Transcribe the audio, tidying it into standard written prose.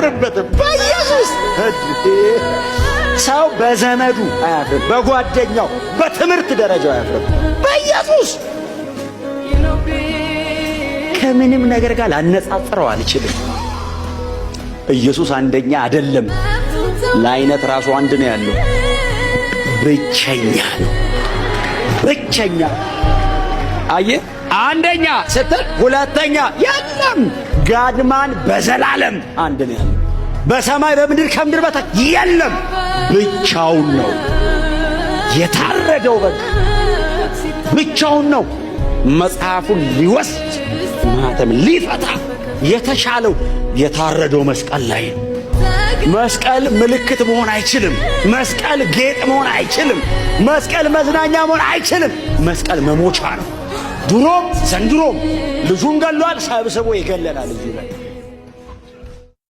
አያፍርበትም። በኢየሱስ ሰው በዘመዱ አያፍርም፣ በጓደኛው በትምህርት ደረጃው አያፍርም። በኢየሱስ ከምንም ነገር ጋር ላነጻጽረው አልችልም። ኢየሱስ አንደኛ አይደለም። ለአይነት ራሱ አንድ ነው ያለው። ብቸኛ ነው። ብቸኛ አየ አንደኛ ስትል ሁለተኛ የለም። ጋድማን በዘላለም አንድ ነው ያለው። በሰማይ በምድር ከምድር በታች የለም። ብቻውን ነው የታረደው በግ ብቻውን ነው። መጽሐፉን ሊወስድ ማተም ሊፈታ የተሻለው የታረደው መስቀል ላይ ነው። መስቀል ምልክት መሆን አይችልም። መስቀል ጌጥ መሆን አይችልም። መስቀል መዝናኛ መሆን አይችልም። መስቀል መሞቻ ነው። ድሮም ዘንድሮም ልጁን ገሏል፣ ሰብስቦ ይገለናል። ልጁ ላይ